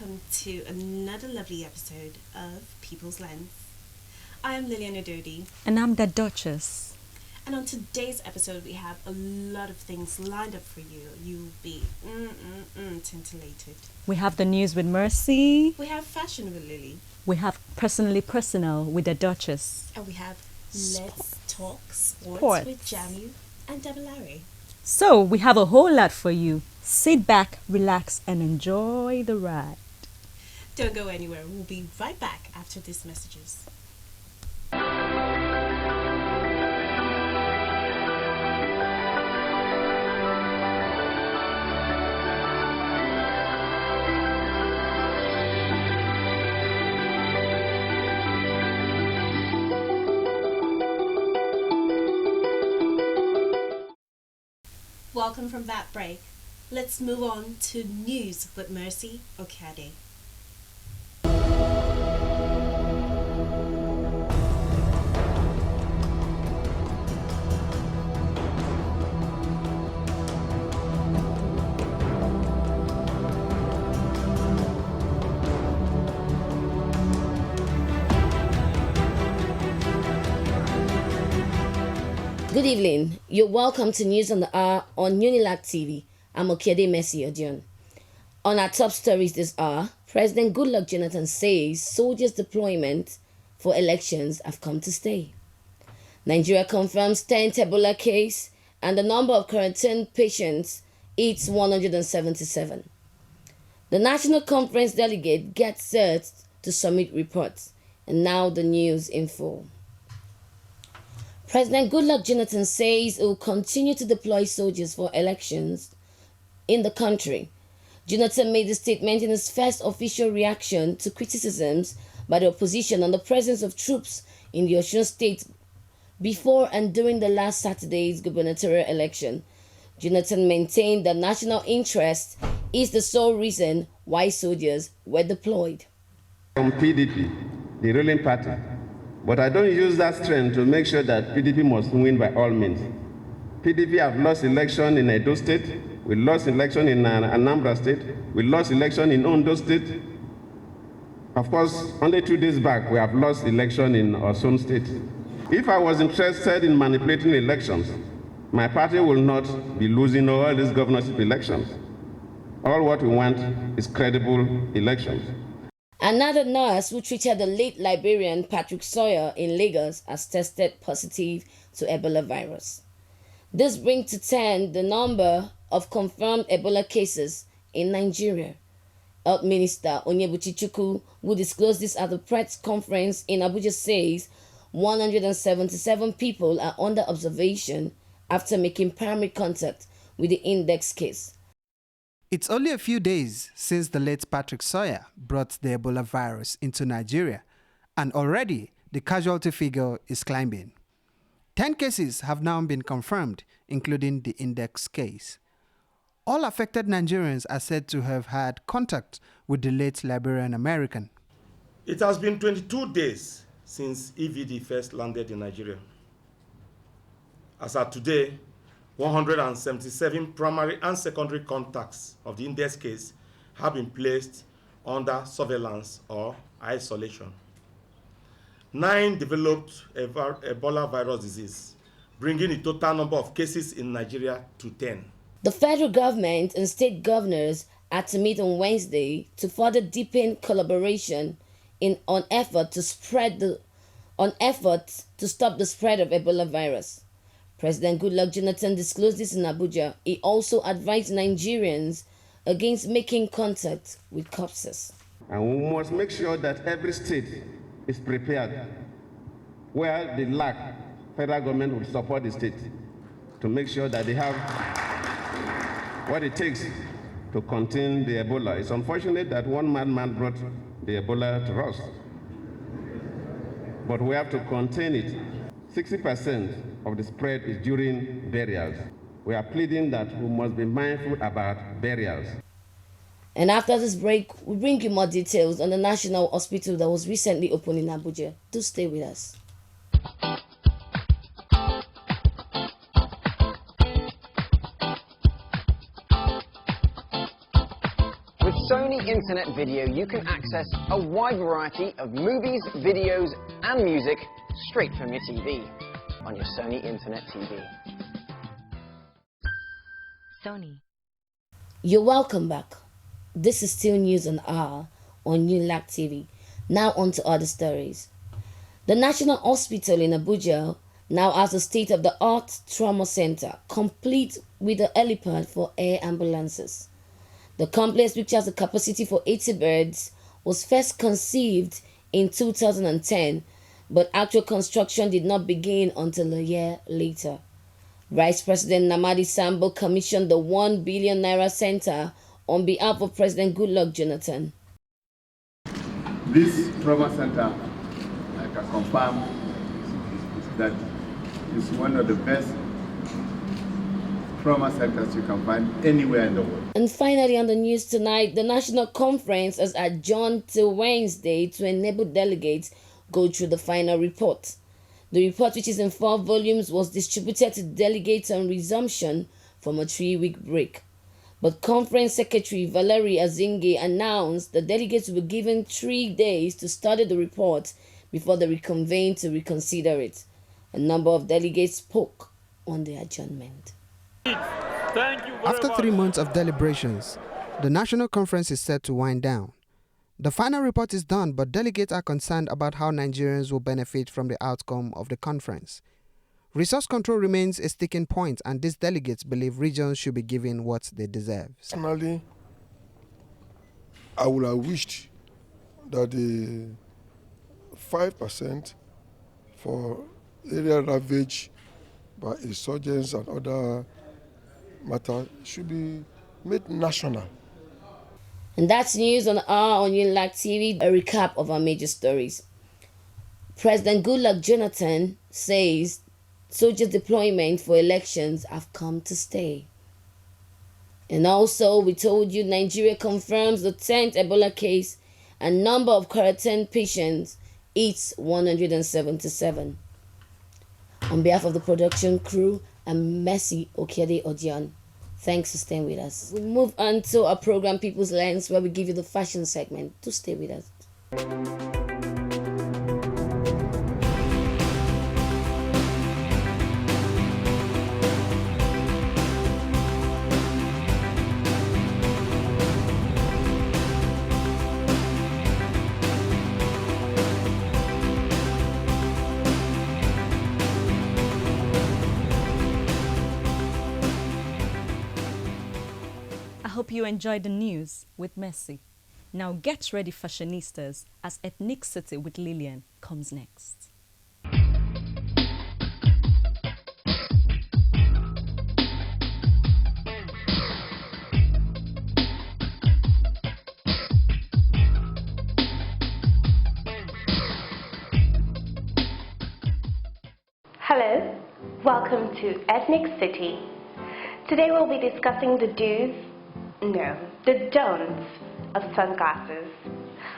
welcome to another lovely episode of People's Lens. I am Lilian Udodi. And I'm the Duchess. And on today's episode, we have a lot of things lined up for you. You'll be titillated. We have the news with Mercy. We have fashion with Lily. We have personally personal with the Duchess. And we have Let's Talk Sports with Jamiu and Damilare. So we have a whole lot for you. Sit back, relax, and enjoy the ride. Don't go anywhere. We'll be right back after these messages. Welcome from that break. Let's move on to news with Mercy Okhiade. Good evening. You're welcome to News on the Hour on Unilag TV. I'm Okhiade Mercy Odion. On our top stories this hour, President Goodluck Jonathan says soldiers' deployment for elections have come to stay. Nigeria confirms 10th Ebola case and the number of quarantined patients hits 177. The National Conference delegate gets set to submit reports. And now the news in full. President Goodluck Jonathan says he will continue to deploy soldiers for elections in the country. Jonathan made the statement in his first official reaction to criticisms by the opposition on the presence of troops in the Osun state before and during the last Saturday's gubernatorial election. Jonathan maintained that national interest is the sole reason why soldiers were deployed. From PDP, the ruling party. But I don't use that strength to make sure that PDP must win by all means. PDP have lost election in Edo State. We lost election in Anambra State. We lost election in Ondo State. Of course, only 2 days back, we have lost election in Osun State. If I was interested in manipulating elections, my party will not be losing all these governorship elections. All what we want is credible elections. Another nurse who treated the late Liberian Patrick Sawyer in Lagos has tested positive to Ebola virus. This brings to 10 the number of confirmed Ebola cases in Nigeria. Health Minister Onyebuchi Chukwu, who disclosed this at the press conference in Abuja, says 177 people are under observation after making primary contact with the index case. It's only a few days since the late Patrick Sawyer brought the Ebola virus into Nigeria, and already the casualty figure is climbing. 10 cases have now been confirmed, including the index case. All affected Nigerians are said to have had contact with the late Liberian American. It has been 22 days since EVD first landed in Nigeria. As of today, 177 primary and secondary contacts of the index case have been placed under surveillance or isolation. 9 developed Ebola virus disease, bringing the total number of cases in Nigeria to 10. The federal government and state governors are to meet on Wednesday to further deepen collaboration on effort to stop the spread of Ebola virus. President Goodluck Jonathan disclosed this in Abuja. He also advised Nigerians against making contact with corpses. And we must make sure that every state is prepared. Where they lack, federal government will support the state to make sure that they have what it takes to contain the Ebola. It's unfortunate that one madman brought the Ebola to us. But we have to contain it. 60% of the spread is during burials. We are pleading that we must be mindful about burials. And after this break, we bring you more details on the National Hospital that was recently opened in Abuja. Do stay with us. Sony Internet Video, you can access a wide variety of movies, videos, and music straight from your TV on your Sony Internet TV. Sony. You're welcome back. This is still News on R on Unilag TV. Now on to other stories. The National Hospital in Abuja now has a state-of-the-art trauma center, complete with a helipad for air ambulances. The complex, which has a capacity for 80 beds, was first conceived in 2010, but actual construction did not begin until a year later. Vice President Namadi Sambo commissioned the 1 billion naira center on behalf of President Goodluck Jonathan. This trauma center, I can confirm that it's one of the best trauma centers you can find anywhere in the world. And finally on the news tonight, the National Conference has adjourned till Wednesday to enable delegates go through the final report. The report, which is in 4 volumes, was distributed to delegates on resumption from a 3-week break. But Conference Secretary Valerie Azinge announced the delegates will be given 3 days to study the report before they reconvene to reconsider it. A number of delegates spoke on the adjournment. After 3 months of deliberations, the National Conference is set to wind down. The final report is done, but delegates are concerned about how Nigerians will benefit from the outcome of the conference. Resource control remains a sticking point, and these delegates believe regions should be given what they deserve. Personally, I would have wished that the 5% for area ravaged by insurgents and other matters should be made national. And that's news on R on Unilag TV. A recap of our major stories. President Goodluck Jonathan says soldiers' deployment for elections have come to stay. And also, we told you Nigeria confirms the 10th Ebola case and number of quarantined patients hits 177. On behalf of the production crew, I'm Mercy Okhiade Odion. Thanks for staying with us. We move on to our program People's Lens, where we give you the fashion segment. Do stay with us. I hope you enjoyed the news with Mercy. Now get ready, fashionistas, as Ethnicity with Lilian comes next. Hello, welcome to Ethnic City. Today we'll be discussing the the don'ts of sunglasses.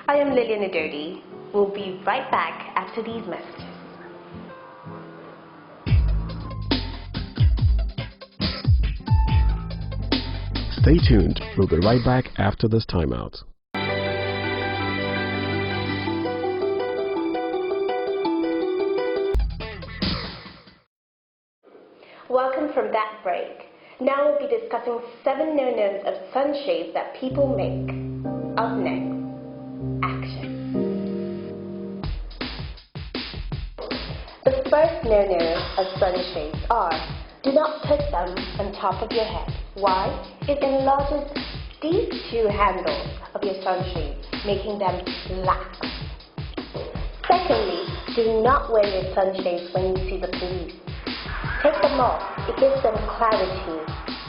I am Lilian Udodi. We'll be right back after these messages. Stay tuned. We'll be right back after this timeout. Welcome from that break. Now we'll be discussing 7 no-nos of sunshades that people make. Up next, action. The first no-no of sunshades are, do not put them on top of your head. Why? It enlarges these 2 handles of your sunshade, making them lax. Secondly, do not wear your sunshades when you see the police. Take them off. It gives them clarity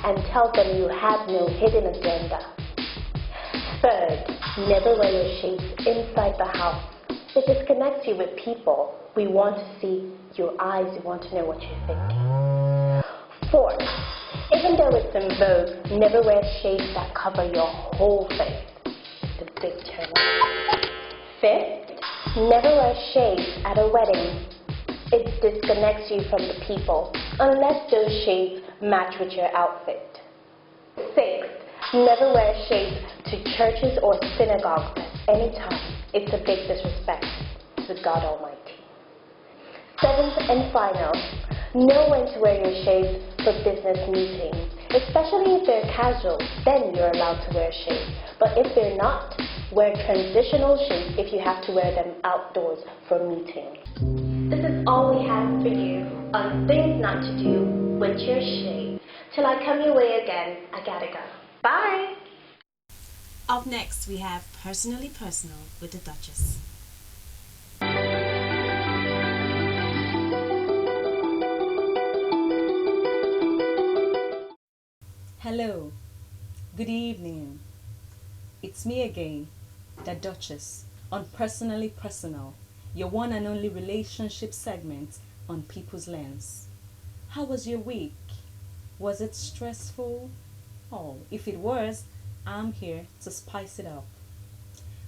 and tells them you have no hidden agenda. Third, never wear your shades inside the house. It disconnects you with people. We want to see your eyes. We want to know what you're thinking. Fourth, even though it's in vogue, never wear shades that cover your whole face. It's a big turn on. Fifth, never wear shades at a wedding. It disconnects you from the people, unless those shades match with your outfit. Sixth, never wear shades to to churches or synagogues at any time, it's a big disrespect to God Almighty. Seventh and final, know when to wear your shades for business meetings. Especially if they're casual, then you're allowed to wear shades. But if they're not, wear transitional shades if you have to wear them outdoors for meetings. This is all we have for you on things not to do with your shades. Till I come your way again, I gotta go. Bye! Up next, we have Personally Personal with the Duchess. Hello, good evening. It's me again, the Duchess, on Personally Personal, your one and only relationship segment on People's Lens. How was your week? Was it stressful? Oh, if it was, I'm here to spice it up.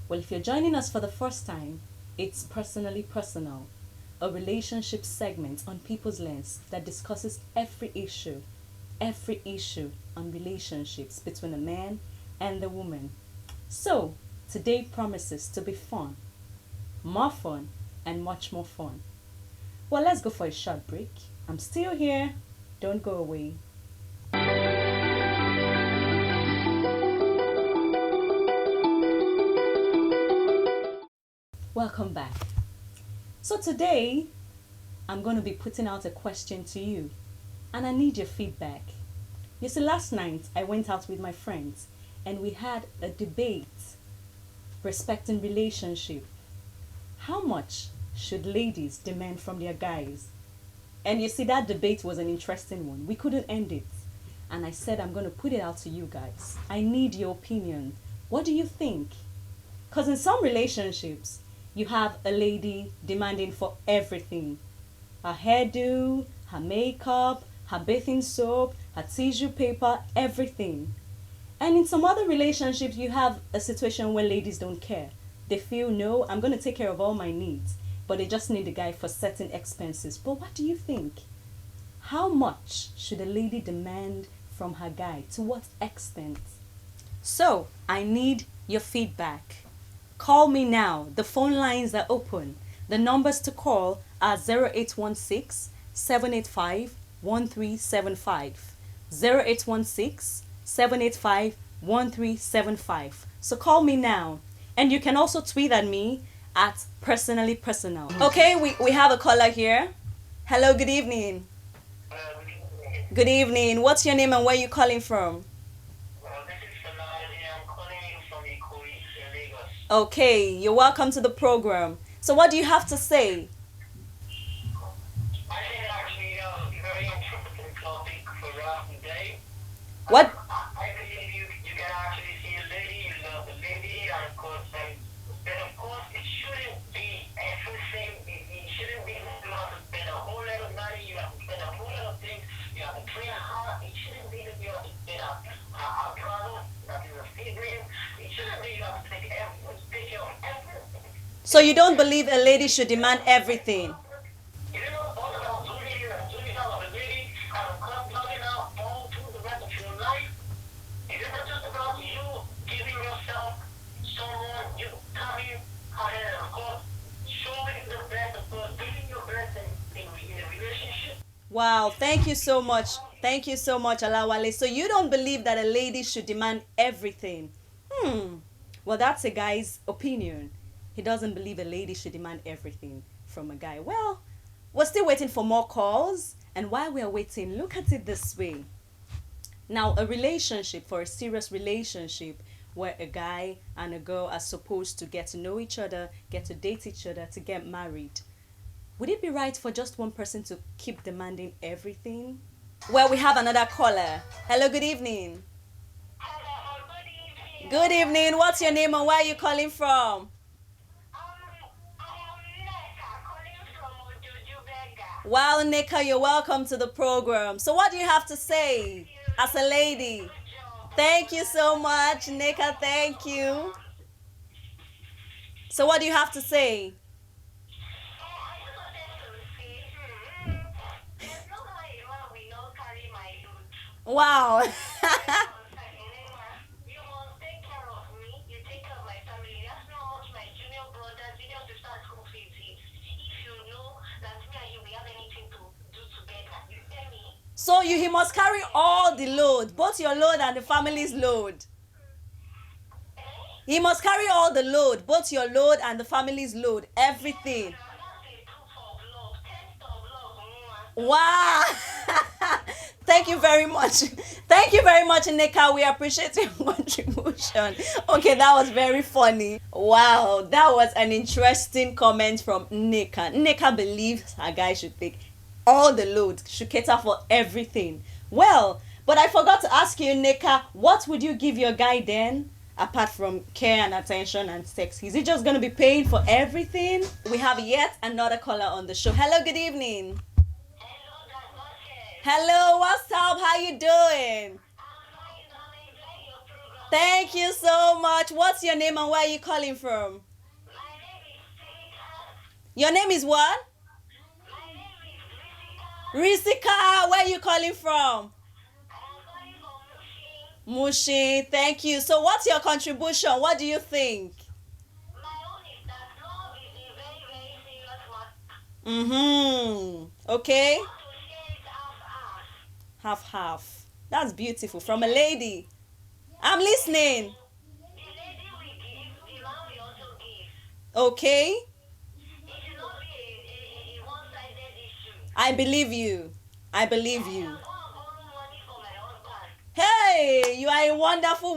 Well, if you're joining us for the first time, it's Personally Personal, a relationship segment on People's Lens that discusses every issue on relationships between a man and the woman. So, today promises to be fun, more fun, and much more fun. Well, let's go for a short break. I'm still here. Don't go away. Welcome back. So today, I'm going to be putting out a question to you, and I need your feedback. You see, last night I went out with my friends and we had a debate respecting relationship. How much should ladies demand from their guys? And you see, that debate was an interesting one. We couldn't end it. And I said, I'm going to put it out to you guys. I need your opinion. What do you think? Because in some relationships, you have a lady demanding for everything. Her hairdo, her makeup, her bathing soap, her tissue paper, everything. And in some other relationships, you have a situation where ladies don't care. They feel, no, I'm going to take care of all my needs, but they just need a guy for certain expenses. But what do you think? How much should a lady demand from her guy? To what extent? So, I need your feedback. Call me now. The phone lines are open. The numbers to call are 0816 785 1375. 0816 785 1375. So call me now. And you can also tweet at me at Personally Personal. Okay, we have a caller here. Hello, good evening. Good evening. What's your name and where are you calling from? This is Folarin. I'm calling you from Okhiade in Lagos. Okay, you're welcome to the program. So what do you have to say? I think actually a very interesting topic for us today. What? I believe you can actually see a lady, you love a lady, and of course, it shouldn't be everything. It shouldn't be you have to spend a whole lot of money, you have to spend a whole lot of things, you have to train hard. It shouldn't be that you have to spend a product that is a figure. It shouldn't be you have to take care of everything. So you don't believe a lady should demand everything? You know, all about doing out of a lady and coming out all through the rest of your life. It isn't just about you giving yourself someone, you coming ahead and of course showing the best, of course, giving your best in a relationship. Wow, thank you so much. Thank you so much, Alawale. So you don't believe that a lady should demand everything? Well, that's a guy's opinion. He doesn't believe a lady should demand everything from a guy. Well, we're still waiting for more calls. And while we are waiting, look at it this way. Now, a relationship, for a serious relationship, where a guy and a girl are supposed to get to know each other, get to date each other, to get married. Would it be right for just one person to keep demanding everything? Well, we have another caller. Hello, good evening. Hello, good evening. Good evening. What's your name and where are you calling from? Wow, Nika, you're welcome to the program. So what do you have to say as a lady? Thank you so much, Nika. Thank you. So what do you have to say? You Wow. must take care of me. So he must carry all the load, both your load and the family's load. He must carry all the load, both your load and the family's load, everything. Wow. Thank you very much. Thank you very much, Nneka. We appreciate your contribution. Okay, that was very funny. Wow, that was an interesting comment from Nneka. Nneka believes a guy should take all the load, should cater for everything. Well, but I forgot to ask you, Nneka, what would you give your guy then? Apart from care and attention and sex, is he just going to be paying for everything? We have yet another caller on the show. Hello, good evening. Hello, what's up? How you doing? Thank you so much. What's your name and where are you calling from? Your name is what? Risika, where are you calling from? Mushi, thank you. So what's your contribution? What do you think? Okay. Half. That's beautiful. From a lady. I'm listening. Okay. I believe you. Hey, you are a wonderful woman.